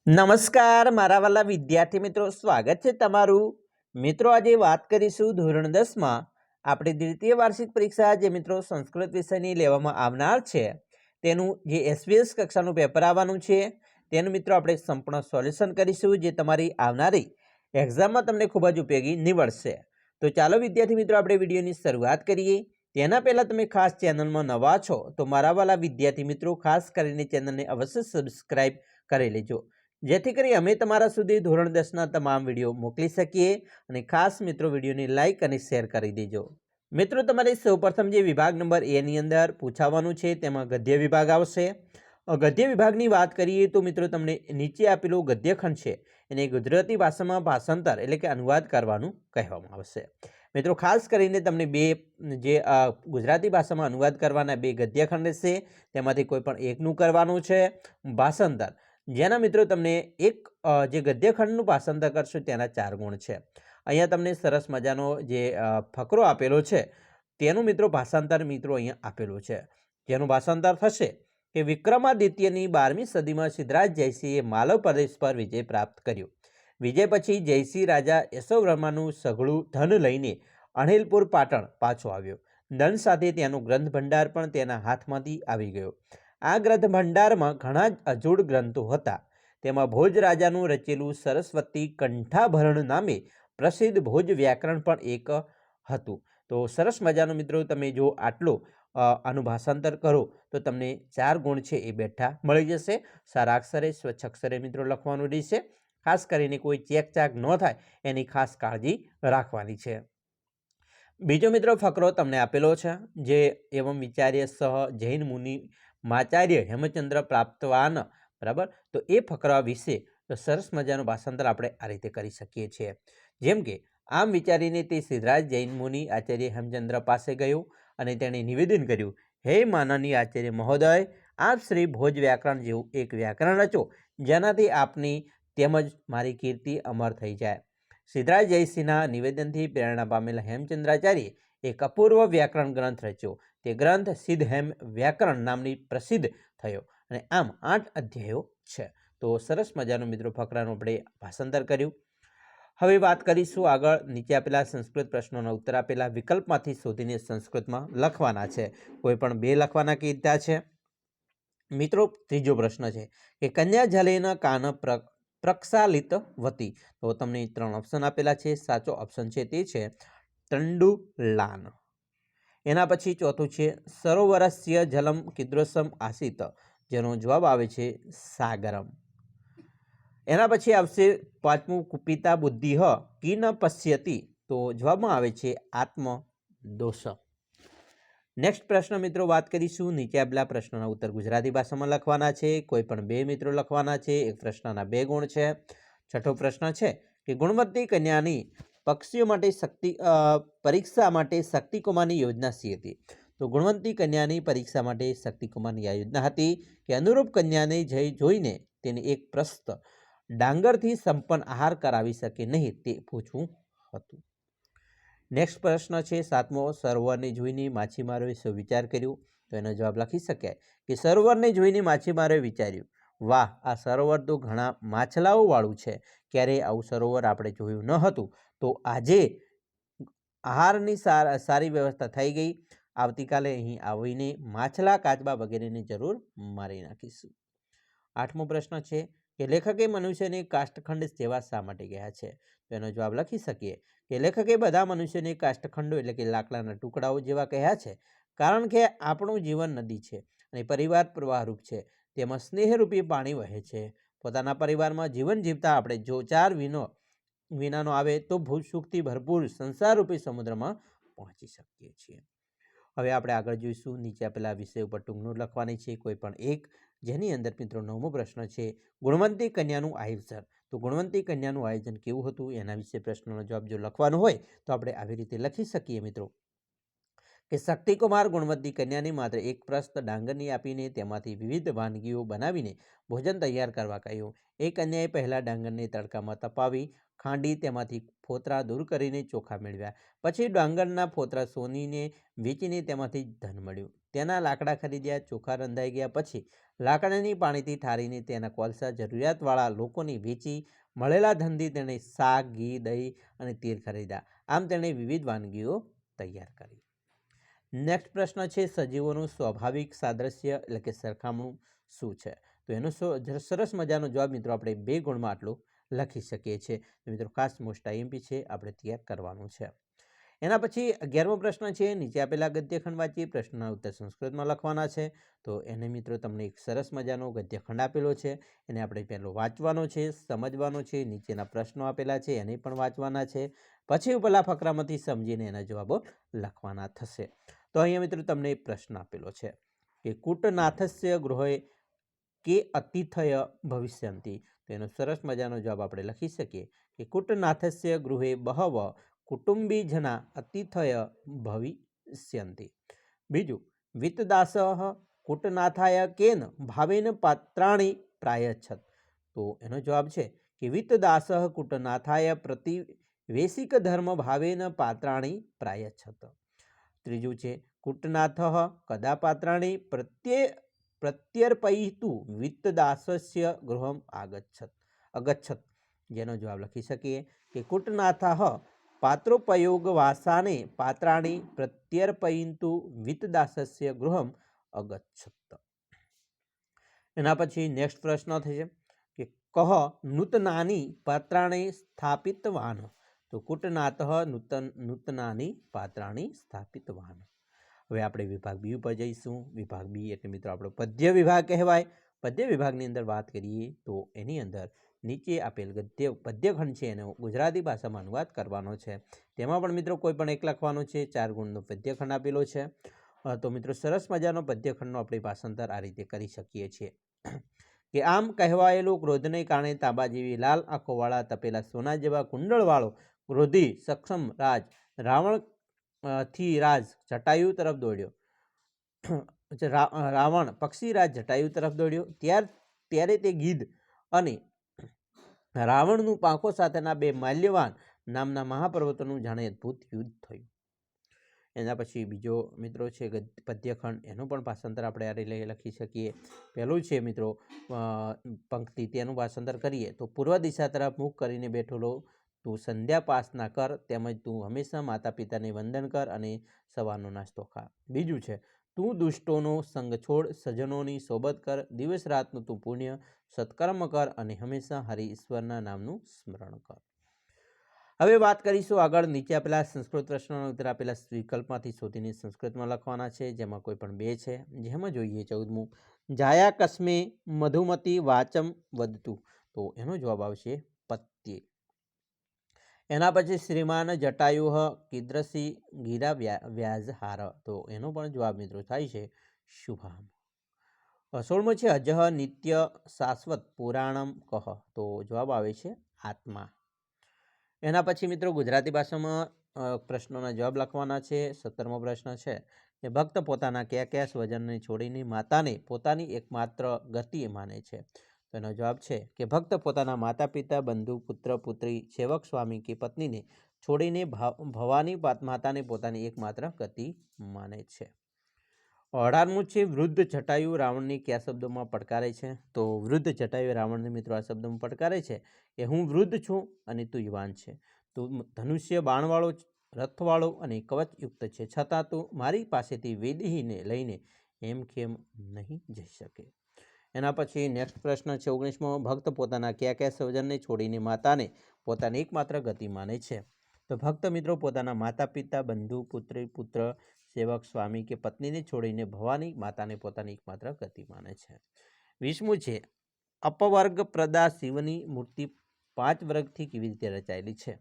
નમસ્કાર મારા વાલા વિદ્યાર્થી મિત્રો, સ્વાગત છે તમારું। મિત્રો આજે વાત કરીશું ધોરણ 10માં આપણી દ્વિતીય વાર્ષિક પરીક્ષા જે મિત્રો સંસ્કૃત વિષયની લેવામાં આવનાર છે તેનું જે એસવીએસ કક્ષાનું પેપર આવવાનું છે તેનું મિત્રો આપણે સંપૂર્ણ સોલ્યુશન કરીશું જે તમારી આવનારી એક્ઝામમાં તમને ખૂબ જ ઉપયોગી નીવડશે। તો ચાલો વિદ્યાર્થી મિત્રો આપણે વિડીયોની શરૂઆત કરીએ। તેના પહેલાં તમે ખાસ ચેનલમાં નવા છો તો મારા વાલા વિદ્યાર્થી મિત્રો ખાસ કરીને ચેનલને અવશ્ય સબસ્ક્રાઈબ કરી લેજો, જેથી કરી અમે તમારા સુધી ધોરણ 10ના તમામ વિડીયો મોકલી શકીએ। અને ખાસ મિત્રો વિડીયોને લાઇક અને શેર કરી દેજો। મિત્રો તમારે સૌપ્રથમ જે વિભાગ નંબર એ ની અંદર પૂછાવાનું છે તેમાં ગદ્ય વિભાગ આવશે। ગદ્ય વિભાગની વાત કરીએ તો મિત્રો તમને નીચે આપેલું ગદ્યખંડ છે એને ગુજરાતી ભાષામાં ભાષાંતર એટલે કે અનુવાદ કરવાનું કહેવામાં આવશે। મિત્રો ખાસ કરીને તમને બે જે ગુજરાતી ભાષામાં અનુવાદ કરવાના બે ગદ્યખંડ છે તેમાંથી કોઈ પણ એકનું કરવાનું છે ભાષાંતર, જેના મિત્રો તમને એક જે ગદ્યખંડનું ભાષાંતર કરશો તેના 4 ગુણ છે। અહીંયા તમને સરસ મજાનો જે ફકરો આપેલો છે તેનું મિત્રો ભાષાંતર મિત્રો અહીંયા આપેલું છે, જેનું ભાષાંતર થશે કે વિક્રમાદિત્યની 12મી સદીમાં સિદ્ધરાજ જયસિંહે માલવ પ્રદેશ પર વિજય પ્રાપ્ત કર્યો। વિજય પછી જયસિંહ રાજા યશોવર્માનું સઘળું ધન લઈને અણહિલપુર પાટણ પાછો આવ્યો। ધન સાથે તેનો ગ્રંથ ભંડાર પણ તેના હાથમાંથી આવી ગયો। આ ગ્રંથ ભંડારમાં ઘણા જ અજોડ ગ્રંથો હતા, તેમાં ભોજ રાજાનું રચેલું સરસ્વતી કંઠાભરણ નામે પ્રસિદ્ધ ભોજ વ્યાકરણ પણ એક હતું। તો સરસ મજાનું મિત્રો તમે જો આટલો આનું ભાષાંતર કરો તો તમને 4 ગુણ છે એ બેઠા મળી જશે। સારા અક્ષરે સ્વચ્છ અક્ષરે મિત્રો લખવાનું રહેશે, ખાસ કરીને કોઈ ચેકચાક ન થાય એની ખાસ કાળજી રાખવાની છે। બીજો મિત્રો ફકરો તમને આપેલો છે જે એવમ વિચાર્ય સહ જૈન મુનિ માચાર્ય હેમચંદ્ર પ્રાપ્તવાન, બરાબર। તો એ ફકરા વિશે તો સરસ મજાનું ભાષાંતર આપણે આ રીતે કરી શકીએ છીએ, જેમ કે આમ વિચારીને તે સિદ્ધરાજ જૈન મુનિ આચાર્ય હેમચંદ્ર પાસે ગયો અને તેણે નિવેદન કર્યું, હે માનનીય આચાર્ય મહોદય, આપ શ્રી ભોજ વ્યાકરણ જેવું એક વ્યાકરણ રચો જેનાથી આપની તેમજ મારી કીર્તિ અમર થઈ જાય। સિદ્ધરાજ જયસિંહના નિવેદનથી પ્રેરણા પામેલા હેમચંદ્રાચાર્યે એક અપૂર્વ વ્યાકરણ ગ્રંથ રચ્યો। તે ગ્રંથ સિદ્ધહેમ વ્યાકરણ નામની પ્રસિદ્ધ થયો અને આમ 8 અધ્યાયો છે। તો સરસ મજાનું મિત્રો ફકરાનું આપણે ભાષાંતર કર્યું। હવે વાત કરીશું આગળ નીચે આપેલા સંસ્કૃત પ્રશ્નોના ઉત્તર આપેલા વિકલ્પમાંથી શોધીને સંસ્કૃતમાં લખવાના છે। કોઈ પણ 2 લખવાના કીધા છે। મિત્રો ત્રીજો પ્રશ્ન છે કે કન્યા જલેના કાન પ્રક્ષાલિતવતી, તો તમને 3 ઓપ્શન આપેલા છે। સાચો ઓપ્શન છે તે છે તંડુલાન। એના પછી ચોથું છે સરોવરસ્ય જલમ કીદૃશમ આસીત, જેનો જવાબ આવે છે સાગરમ। એના પછી આવશે પાંચમું કુપિતા બુદ્ધિ કી ન પશ્યતિ, તો જવાબમાં આવે છે આત્મદોષ। નેક્સ્ટ પ્રશ્ન મિત્રો વાત કરીશું નીચે આપેલા પ્રશ્નોના ઉત્તર ગુજરાતી ભાષામાં લખવાના છે। કોઈ પણ 2 મિત્રો લખવાના છે, એક પ્રશ્નના 2 ગુણ છે। છઠ્ઠો પ્રશ્ન છે કે ગુણવંતી કન્યાની પક્ષીઓ માટે પરીક્ષા માટે શક્તિકુમારની યોજના શી હતી? તો ગુણવંતી કન્યાની પરીક્ષા માટે શક્તિકુમારની આ યોજના હતી કે અનુરૂપ કન્યાને જોઈને તેને એક પ્રસ્ત ડાંગરથી સંપન્ન આહાર કરાવી શકે નહીં તે પૂછવું હતું। નેક્સ્ટ પ્રશ્ન છે 7મો, સરોવરને જોઈને માછીમારોએ શું વિચાર કર્યો? તો એનો જવાબ લખી શકાય કે સરોવરને જોઈને માછીમારોએ વિચાર્યું, વાહ, આ સરોવર તો ઘણા માછલાઓ વાળું છે, ક્યારેય આવું સરોવર આપણે જોયું ન હતું, તો આજે આહારની સારી વ્યવસ્થા થઈ ગઈ, આવતીકાલે અહીં આવીને માછલા, કાચબા વગેરેની જરૂર મારી નાખીશું। 8મો પ્રશ્ન છે કે લેખકે મનુષ્યને કાષ્ઠખંડ જેવા શા માટે કહ્યા છે? તો એનો જવાબ લખી શકીએ કે લેખકે બધા મનુષ્યને કાષ્ઠખંડો એટલે કે લાકડાના ટુકડાઓ જેવા કહ્યા છે, કારણ કે આપણું જીવન નદી છે અને પરિવાર પ્રવાહરૂપ છે, તેમાં સ્નેહરૂપી પાણી વહે છે। પોતાના પરિવારમાં જીવન જીવતા આપણે જો 4 વિનાનો આવે તો સુખથી ભરપૂર સંસારરૂપી સમુદ્રમાં પહોંચી શકીએ છીએ। હવે આપણે આગળ જોઈશું નીચે આપેલા વિષય ઉપર ટૂંક નોટ લખવાની છે, કોઈ પણ એક, જેની અંદર મિત્રો 9મો પ્રશ્ન છે ગુણવંતી કન્યાનું આયોજન। તો ગુણવંતી કન્યાનું આયોજન કેવું હતું એના વિશે પ્રશ્નનો જવાબ જો લખવાનો હોય તો આપણે આવી રીતે લખી શકીએ મિત્રો કે શક્તિકુમાર ગુણવંતી કન્યાને માત્ર એક પ્રસ્ત ડાંગરની આપીને તેમાંથી વિવિધ વાનગીઓ બનાવીને ભોજન તૈયાર કરવા કહ્યું। એ કન્યાએ પહેલા ડાંગરને તડકામાં તપાવી ખાંડી તેમાંથી ફોતરા દૂર કરીને ચોખા મેળવ્યા, પછી ડાંગરના ફોતરા સોનીને વેચીને તેમાંથી ધન મળ્યું, તેના લાકડા ખરીદ્યા, ચોખા રંધાઈ ગયા, પછી લાકડાની પાણીથી ઠારીને તેના કોલસા જરૂરિયાતવાળા લોકોને વેચી મળેલા ધનથી તેણે શાક, ઘી, દહીં અને તેલ ખરીદ્યા. આમ તેણે વિવિધ વાનગીઓ તૈયાર કરી. નેક્સ્ટ પ્રશ્ન છે, સજીવોનું સ્વાભાવિક સાદ્રશ્ય એટલે કે સરખામણું શું છે? તો એનો સરસ મજાનો જવાબ મિત્રો આપણે 2 ગુણમાં આટલું લખી શકીએ છીએ. મિત્રો ખાસ મોસ્ટ આઈએમપી છે, આપણે તૈયાર કરવાનું છે. એના પછી 11મો પ્રશ્ન છે, નીચે આપેલા ગદ્યખંડ વાંચી પ્રશ્નના ઉત્તર સંસ્કૃતમાં લખવાના છે. તો એને મિત્રો તમને એક સરસ મજાનો ગદ્યખંડ આપેલો છે, એને આપણે પહેલો વાંચવાનો છે, સમજવાનો છે, નીચેના પ્રશ્નો આપેલા છે એને પણ વાંચવાના છે, પછી ઉપરના ફકરામાંથી સમજીને એના જવાબો લખવાના થશે. તો અહીંયા મિત્રો તમને પ્રશ્ન આપેલો છે કે કૂટનાથસ્ય ગૃહે કે અતિથય ભવિષ્યંતિ. તો એનો સરસ મજાનો જવાબ આપણે લખી શકીએ કે કૂટનાથસ્ય ગૃહે બહવ કુટુંબીજના અતિથય ભવિષ્યંતિ. બીજું, વિત્તદાસઃ કૂટનાથાય કેન ભાવેન પાત્રાણી પ્રાયચ્છત. તો એનો જવાબ છે કે વિત્તદાસઃ કૂટનાથાય પ્રતિવેશિક ધર્મ ભાવેન પાત્રાણી પ્રાયચ્છત. ત્રીજું છે, કૂટનાથઃ કદા પાત્રાણી પ્રત્યર્પયિતુ વિત્તદાસસ્ય ગૃહમ અગચ્છત. જેનો જવાબ લખી શકીએ કે કૂટનાથઃ પાત્રોપયોગવાસાને પાત્રાણી પ્રત્યર્પયિતુ વિત્તદાસસ્ય ગૃહમ અગચ્છત. એના પછી નેક્સ્ટ પ્રશ્ન થશે કે કહ નૂતનાની પાત્રાણી સ્થાપિતવાન. તો કૂટનાથઃ નૂતનાની પાત્રાણી સ્થાપિતવાન. હવે આપણે વિભાગ બી ઉપર જઈશું. વિભાગ બી એટલે મિત્રો આપણો પદ્ય વિભાગ કહેવાય. પદ્ય વિભાગની અંદર વાત કરીએ તો એની અંદર નીચે આપેલ પદ્યખંડ છે એનો ગુજરાતી ભાષામાં અનુવાદ કરવાનો છે. તેમાં પણ મિત્રો કોઈ પણ એક લખવાનો છે. 4 ગુણનો પદ્યખંડ આપેલો છે. તો મિત્રો સરસ મજાનો પદ્યખંડનો આપણે ભાષાંતર આ રીતે કરી શકીએ છીએ કે આમ કહેવાયેલું ક્રોધને કારણે તાંબા જેવી લાલ આંખોવાળા તપેલા સોના જેવા કુંડળવાળો ક્રોધી સક્ષમ રાજ રાવણ થી રાજ જટાયુ તરફ દોડ્યો. રાવણ પક્ષીરાજ જટાયુ તરફ દોડ્યો. ત્યારે તે ગીધ અને રાવણનું પાંખો સાથેના 2 માલ્યવાન નામના મહાપર્વતોનું જાણે અદ્ભુત યુદ્ધ થયું. એના પછી બીજો મિત્રો છે પદ્યખંડ, એનું પણ ભાષાંતર આપણે આ લખી શકીએ. પહેલું છે મિત્રો પંક્તિ, તેનું ભાષાંતર કરીએ તો પૂર્વ દિશા તરફ મુખ કરીને બેઠેલો તું સંધ્યા પાસના કર, તેમજ તું હંમેશા માતા પિતાને વંદન કર અને સવારનો નાસ્તો ખા. બીજું છે, તું દુષ્ટોનો સંગ છોડ, સજ્જનોની સોબત કર, દિવસ રાતનું તું પુણ્ય સત્કર્મ કર અને હંમેશા હરિ ઈશ્વરના નામનું સ્મરણ કર. હવે વાત કરીશું આગળ. નીચે આપેલા સંસ્કૃત પ્રશ્નોના ઉત્તર આપેલા વિકલ્પમાંથી શોધીને સંસ્કૃતમાં લખવાના છે, જેમાં કોઈ પણ 2 છે. જેમાં જોઈએ 14મું, જાયા કસ્મે મધુમતી વાચમ વદતુ. તો એનો જવાબ આવશે પત્યે. એના પછી શ્રીમાન જટાયુઃ કીદૃશી ગીરા વ્યાજહાર. તો એનો પણ જવાબ મિત્રો થાય છે શુભામ. 16મો છે અજહ નિત્ય શાશ્વત પુરાણમ કહ. તો જવાબ આવે છે આત્મા. એના પછી મિત્રો ગુજરાતી ભાષામાં પ્રશ્નોના જવાબ લખવાના છે. 17મો પ્રશ્ન છે કે ભક્ત પોતાના કયા સ્વજનને છોડીને માતાને પોતાની એકમાત્ર ગતિ માને છે. તો એનો જવાબ છે કે ભક્ત પોતાના માતા પિતા, બંધુ, પુત્ર, પુત્રી, સેવક, સ્વામી કે પત્નીને છોડીને ભવાની માતાને પોતાની એકમાત્ર ગતિ માને છે. 18મું છે વૃદ્ધ જટાયુ રાવણને કયા શબ્દોમાં પડકારે છે. તો વૃદ્ધ જટાયુ રાવણને મિત્રો આ શબ્દોમાં પડકારે છે કે હું વૃદ્ધ છું અને તું યુવાન છે. તું ધનુષ્ય બાણવાળો, રથવાળો અને કવચયુક્ત છે, છતાં તું મારી પાસેથી વૈદેહીને લઈને એમ કેમ નહીં જઈ શકે. એના પછી નેક્સ્ટ પ્રશ્ન છે 19મો, ભક્ત પોતાના કયા સ્વજનને છોડીને માતાને પોતાની એકમાત્ર ગતિ માને છે. તો ભક્ત મિત્રો પોતાના માતા પિતા, બંધુ, પુત્રી, પુત્ર, સેવક, સ્વામી કે પત્નીને છોડીને ભવાની માતાને પોતાની એકમાત્ર ગતિ માને છે. 20મું છે અપવર્ગ પ્રદા શિવની મૂર્તિ 5 વર્ગથી કેવી રીતે રચાયેલી છે.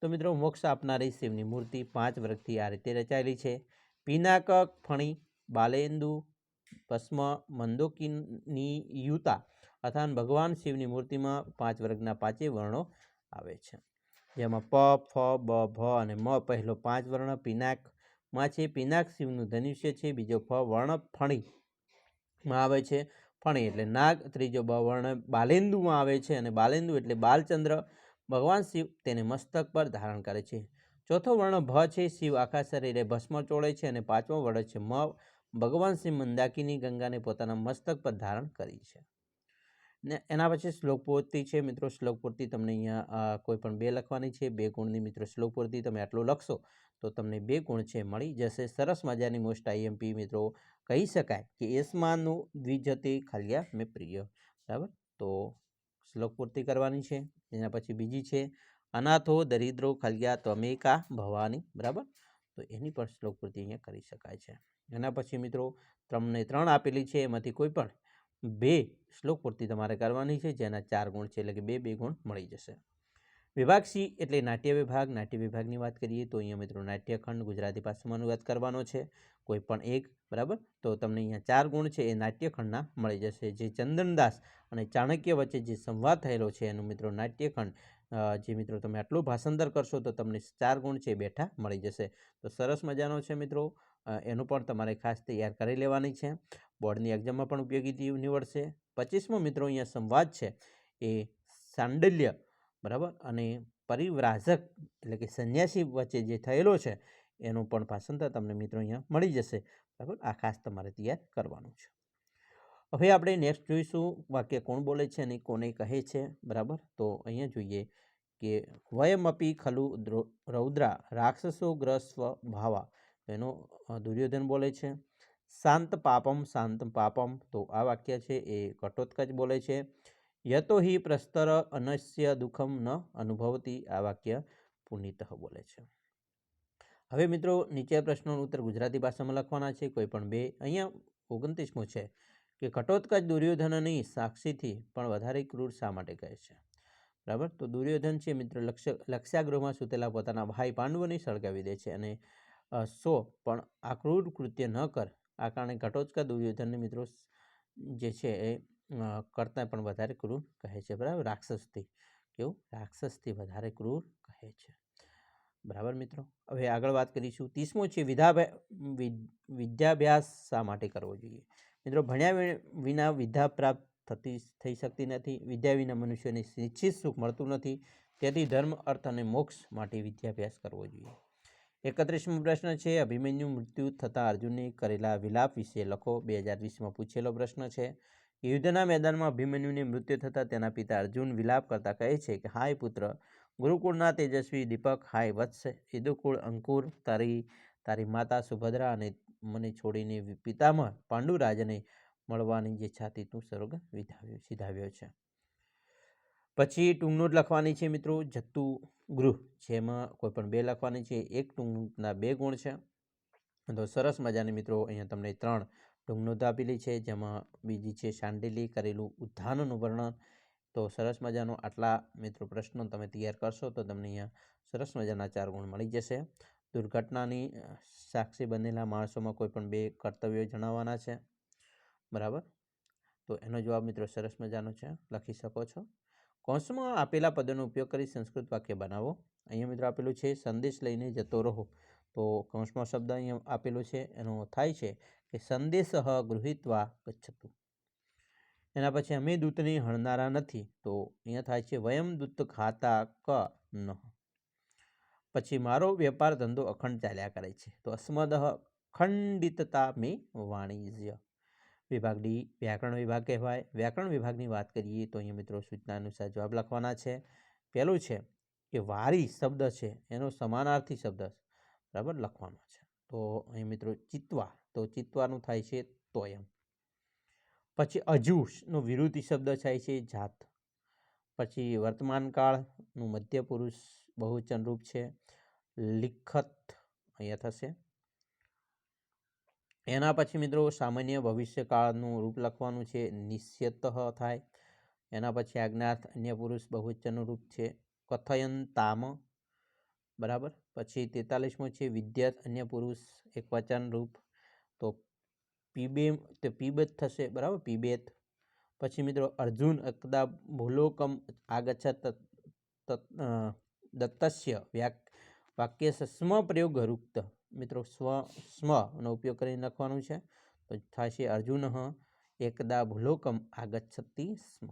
તો મિત્રો મોક્ષ આપનારી શિવની મૂર્તિ 5 વર્ગથી આ રીતે રચાયેલી છે. પિનાક, ફણી, બાલેન્દુ, ભસ્મ, મંદોકિની યુતા. અથવા ભગવાન શિવની મૂર્તિમાં 5 વર્ગના 5 વર્ણો આવે છે, જેમાં પ, ફ, બ, ભ અને મ પહેલો 5 વર્ણ પિનાકમાં છે. પિનાક શિવનું ધનુષ્ય છે. બીજો ફ વર્ણ ફણીમાં આવે છે, ફણી એટલે નાગ. ત્રીજો બ વર્ણ બાલેન્દુમાં આવે છે અને બાલેન્દુ એટલે બાલચંદ્ર. ભગવાન શિવ તેને મસ્તક પર ધારણ કરે છે. ચોથો વર્ણ ભ છે. શિવ આખા શરીરે ભસ્મ ચોળે છે અને 5મો વર્ણ છે મ ભગવાન શ્રી મંદાકિની ગંગાને પોતાના મસ્તક પર ધારણ કરી છે. ને એના પછી શ્લોક પૂર્તિ છે મિત્રો. શ્લોક પૂર્તિ તમને અહીંયા કોઈ પણ 2 લખવાની છે. 2 ગુણની મિત્રો શ્લોક પૂર્તિ તમે આટલું લખશો તો તમને 2 ગુણ છે મળી જશે. સરસ મજાની મોસ્ટ આઈએમપી મિત્રો કહી શકાય કે એસ્માનું દ્વિજતે ખલ્યા મેં પ્રિય. બરાબર, તો શ્લોક પૂર્તિ કરવાની છે. એના પછી બીજી છે અનાથો દરિદ્રો ખલ્યા ત્વમેકા ભવાની. બરાબર, તો એની પણ શ્લોક પૂર્તિ અહીંયા કરી શકાય છે. એના પછી મિત્રો તમને 3 આપેલી છે, એમાંથી કોઈ પણ 2 શ્લોક પૂર્તિ તમારે કરવાની છે, જેના 4 ગુણ છે, એટલે કે 2 ગુણ મળી જશે. વિભાગ સી એટલે નાટ્ય વિભાગ. નાટ્ય વિભાગની વાત કરીએ તો અહીંયા મિત્રો નાટ્યખંડ ગુજરાતી ભાષામાં અનુવાદ કરવાનો છે, કોઈ પણ એક. બરાબર, તો તમને અહીંયા 4 ગુણ છે એ નાટ્યખંડના મળી જશે. જે ચંદનદાસ અને ચાણક્ય વચ્ચે જે સંવાદ થયેલો છે એનું મિત્રો નાટ્યખંડ, જે મિત્રો તમે આટલું ભાષાંતર કરશો તો તમને 4 ગુણ છે બેઠા મળી જશે. તો સરસ મજાનો છે મિત્રો, એનું પણ તમારે ખાસ તૈયાર કરી લેવાની છે. બોર્ડની એક્ઝામમાં પણ ઉપયોગી નીવડશે. 25મો મિત્રો અહીંયા સંવાદ છે એ સાંડલ્ય, બરાબર, અને પરિવ્રાજક એટલે કે સંન્યાસી વચ્ચે જે થયેલો છે એનું પણ ભાષાંતર તમને મિત્રો અહીંયા મળી જશે. બરાબર, આ ખાસ તમારે તૈયાર કરવાનું છે. હવે આપણે નેક્સ્ટ જોઈશું વાક્ય કોણ બોલે છે અને કોને કહે છે. બરાબર, તો અહીંયા જોઈએ કે વયમપી ખલુ રૌદ્રા રાક્ષસો ગ્રસ્વ ભાવા. એનો દુર્યોધન બોલે છે. શાંત પાપમ, તો આ વાક્ય છે એ ઘટોત્કચ બોલે છે. યતો હિ પ્રસ્તર અનસ્ય દુઃખમ ન અનુભવતી, આ વાક્ય પુનિત બોલે છે. હવે મિત્રો નીચે પ્રશ્નોનું ઉત્તર ગુજરાતી ભાષામાં લખવાના છે, કોઈ પણ 2. અહીંયા 29મો છે કે ઘટોત્કચ દુર્યોધનની સાક્ષીથી પણ વધારે ક્રૂર શા માટે કહે છે. બરાબર, તો દુર્યોધન છે મિત્રો લક્ષ્યાગૃહમાં સૂતેલા પોતાના ભાઈ પાંડવોને સળગાવી દે છે અને પણ આ ક્રૂર કૃત્ય ન કર. આ કારણે ઘટોત્કચ દુર્યોધનને મિત્રો જે છે એ કરતાં પણ વધારે ક્રૂર કહે છે. બરાબર, રાક્ષસથી રાક્ષસથી વધારે ક્રૂર કહે છે. બરાબર મિત્રો, હવે આગળ વાત કરીશું. 30મો છે વિદ્યાભ્યાસ શા માટે કરવો જોઈએ. મિત્રો ભણ્યા વિના વિદ્યા પ્રાપ્ત થઈ શકતી નથી. વિદ્યા વિના મનુષ્યને નિશ્ચિત સુખ મળતું નથી. તેથી ધર્મ, અર્થ અને મોક્ષ માટે વિદ્યાભ્યાસ કરવો જોઈએ. 31મો પ્રશ્ન છે અભિમન્યુ મૃત્યુ થતાં અર્જુને કરેલા વિલાપ વિશે લખો. 2020માં પૂછેલો પ્રશ્ન છે. યુદ્ધના મેદાનમાં અભિમન્યુને મૃત્યુ થતાં તેના પિતા અર્જુન વિલાપ કરતા કહે છે કે હાય પુત્ર, ગુરુકુળના તેજસ્વી દીપક, હાય વત્સ યદુકુળ અંકુર, તારી માતા સુભદ્રા અને મને છોડીને પિતામહ પાંડુરાજને મળવાની જે છાતી તું સ્વર્ગ સિધાવ્યો છે. પછી ટૂંકનોટ લખવાની છે મિત્રો. જત્તુ ગૃહ, જેમાં કોઈ પણ 2 લખવાની છે. એક ટૂંકના 2 ગુણ છે. તો સરસ મજાની મિત્રો અહીંયા તમને 3 ટૂંકનોટ આપેલી છે, જેમાં બીજી છે શાંડિલી કરેલું ઉત્થાનનું વર્ણન. તો સરસ મજાનો આટલા મિત્રો પ્રશ્નો તમે તૈયાર કરશો તો તમને અહીંયા સરસ મજાના 4 ગુણ મળી જશે. દુર્ઘટનાની સાક્ષી બનેલા માણસોમાં કોઈ પણ 2 કર્તવ્યો જણાવવાના છે. બરાબર, તો એનો જવાબ મિત્રો સરસ મજાનો છે, લખી શકો છો. કૌંસમાં આપેલા પદોનો ઉપયોગ કરી સંસ્કૃત વાક્ય બનાવો. અહીંયા મિત્રો આપેલું છે સંદેશ લઈને જતો રહો. તો કૌંસમાં શબ્દ અહીંયા આપેલો છે, એનો થાય છે કે સંદેશ ગૃહીત્વા ગચ્છતુ. એના પછી અમે દૂતને હણનારા નથી. તો અહીંયા થાય છે વયમ દૂત ખાતા ક ન. પછી મારો વેપાર ધંધો અખંડ ચાલ્યા કરે છે. તો અસ્મદ ખંડિતતા મે વાણિજ્ય. વિભાગ ડી વ્યાકરણ વિભાગ કહેવાય. વ્યાકરણ વિભાગની વાત કરીએ તો અહીંયા મિત્રો સૂચના અનુસાર જવાબ લખવાના છે. પહેલું છે કે વારી શબ્દ છે એનો સમાનાર્થી શબ્દ બરાબર લખવાનો છે. તો અહીં મિત્રો ચિત્વા, તો ચિત્વાનું થાય છે તોયમ. પછી અજુનો વિરુદ્ધિ શબ્દ થાય છે જાત. પછી વર્તમાન કાળનું મધ્ય પુરુષ બહુવચન રૂપ છે લિખત, અહીંયા થશે. એના પછી મિત્રો સામાન્ય ભવિષ્યકાળનું રૂપ લખવાનું છે નિશ્યત થાય. એના પછી આજ્ઞાર્થ અન્ય પુરુષ બહુવચનનું રૂપ છે કથયંતામ. બરાબર, પછી 43મો છે વિદ્યાર્થ અન્ય પુરુષ એકવચન રૂપ, તો પીબેત થશે. બરાબર, પીબેત. પછી મિત્રો અર્જુન એકદા ભૂલોકમ આગચ્છત દત્તસ્ય વાક્ય સ્મ પ્રયોગ રૂક્ત. મિત્રો સ્મનો ઉપયોગ કરીને લખવાનું છે, તો થાય છે અર્જુન એકદા ભૂલોકમ આગચ્છતિ સ્મ.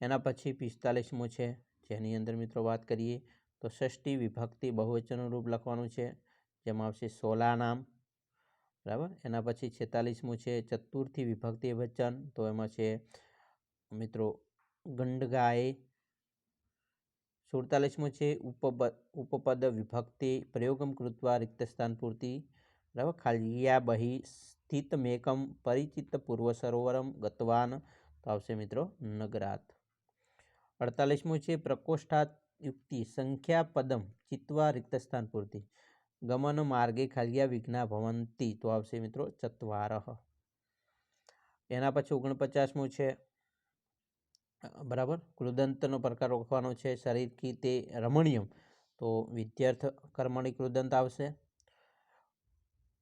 એના પછી 45મો છે, જેની અંદર મિત્રો વાત કરીએ તો ષષ્ઠી વિભક્તિ બહુવચનનું રૂપ લખવાનું છે, જેમાં આવશે સોલાનામ. બરાબર. એના પછી 46મું છે ચતુર્થી વિભક્તિ વચન, તો એમાં છે મિત્રો ગંડગાય. 47મું છે ઉપપદ વિભક્તિ પ્રયોગમ કૃત્વા રિક્તસ્થાન પૂર્તિ, બરાબર. ખાલિયા બહી સ્થિત મેકમ પરિચિત પૂર્વ સરોવરમ ગતવાન, તો આવશે મિત્રો નગરાત. 48મું છે પ્રકોષ્ઠાત યુક્તિ સંખ્યા પદમ ચિત્વા રિક્તસ્થાન પૂર્તિ, ગમન માર્ગે ખાલિયા વિઘ્ના ભવંતી, તો આવશે મિત્રો ચત્વારઃ. એના પછી 49મું છે બરાબર કૃદંતનો પ્રકાર ઓળખવાનો છે. શરીર કી તે રમણીયમ, તો વિદ્યાર્થ કર્મણી કૃદંત આવશે.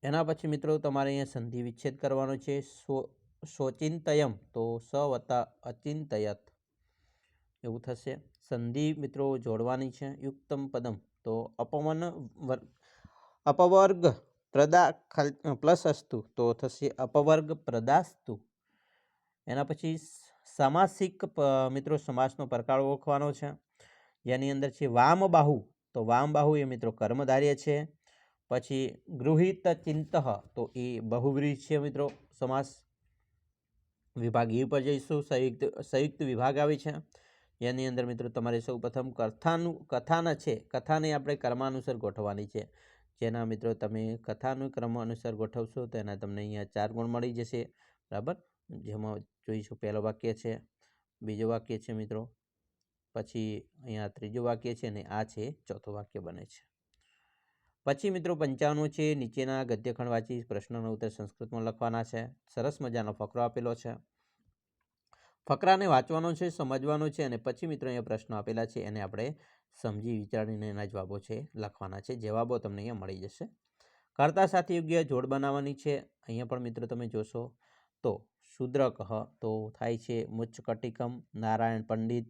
એના પછી મિત્રો તમારે અહીંયા સંધિ વિચ્છેદ કરવાનો છે. શોચિંતયમ, તો સ વત્તા અચિંતયત એવું થશે. સંધિ મિત્રો જોડવાની છે. યુક્તમ પદમ, તો અપવર્ગ પ્રદા પ્લસ અસ્તુ, તો થશે અપવર્ગ પ્રદાસ્તુ. એના પછી સામાસિક મિત્રો સમાસનો પ્રકાર ઓળખવાનો છે, જેની અંદર છે વામ બાહુ, તો વામ બાહુ એ મિત્રો કર્મધાર્ય છે. પછી ગૃહિત ચિંત, તો એ બહુવ્રીહ છે મિત્રો સમાસ. વિભાગ એ પર જઈશું. સંયુક્ત વિભાગ આવે છે, જેની અંદર મિત્રો તમારે સૌ પ્રથમ કથાના છે, કથાને આપણે કર્માનુસાર ગોઠવવાની છે. જેના મિત્રો તમે કથાનું ક્રમ અનુસાર ગોઠવશો તો એના તમને અહીંયા 4 ગુણ મળી જશે. બરાબર. જેમાં જોઈશું પહેલો વાક્ય છે, બીજો વાક્ય છે મિત્રો, પછી અહીંયા ત્રીજું વાક્ય છે, અને આ છે ચોથું વાક્ય બને છે. પછી મિત્રો 55 છે નીચેના ગદ્યખંડ વાંચી પ્રશ્નોનો ઉત્તર સંસ્કૃતમાં લખવાના છે. સરસ મજાનો ફકરો આપેલો છે. ફકરાને વાંચવાનો છે, સમજવાનો છે, અને પછી મિત્રો અહીંયા પ્રશ્નો આપેલા છે એને આપણે સમજી વિચારીને એના જવાબો છે લખવાના છે. જવાબો તમને અહીંયા મળી જશે. કર્તા સાથે યોગ્ય જોડ બનાવવાની છે. અહીંયા પણ મિત્રો તમે જોશો તો શૂદ્રકઃ, તો થાય છે મુચ્ચકટિકમ. નારાયણ પંડિત,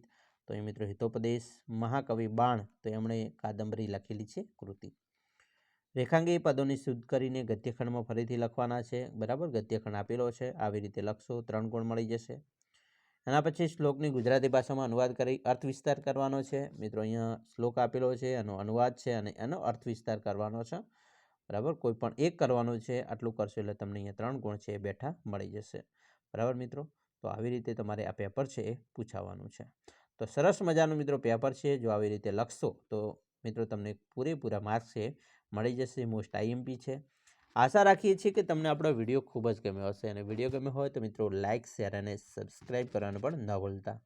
તો એ મિત્રો હિતોપદેશ. મહાકવિ બાણ, તો એમણે કાદંબરી લખેલી છે કૃતિ. રેખાંગી પદોની શુદ્ધ કરીને ગદ્યખંડમાં ફરીથી લખવાના છે. બરાબર. ગદ્યખંડ આપેલો છે, આવી રીતે લખશો 3 ગુણ મળી જશે. એના પછી શ્લોકની ગુજરાતી ભાષામાં અનુવાદ કરી અર્થ વિસ્તાર કરવાનો છે. મિત્રો અહીંયા શ્લોક આપેલો છે, એનો અનુવાદ છે અને એનો અર્થ વિસ્તાર કરવાનો છે. બરાબર. કોઈ પણ એક કરવાનું છે. આટલું કરશો એટલે તમને અહીંયા 3 ગુણ છે એ બેઠા મળી જશે. બરાબર મિત્રો. તો આવી રીતે તમારે આ પેપર છે એ પૂછાવાનું છે. તો સરસ મજાનું મિત્રો પેપર છે. જો આવી રીતે લખશો તો મિત્રો તમને પૂરેપૂરા માર્ક્સ છે મળી જશે. મોસ્ટ આઈએમપી છે. આશા રાખીએ છીએ કે તમને આપણો વિડીયો ખૂબ જ ગમ્યો હશે, અને વિડીયો ગમ્યો હોય તો મિત્રો લાઇક, શેર અને સબસ્ક્રાઈબ કરવાનું પણ ન ભૂલતા.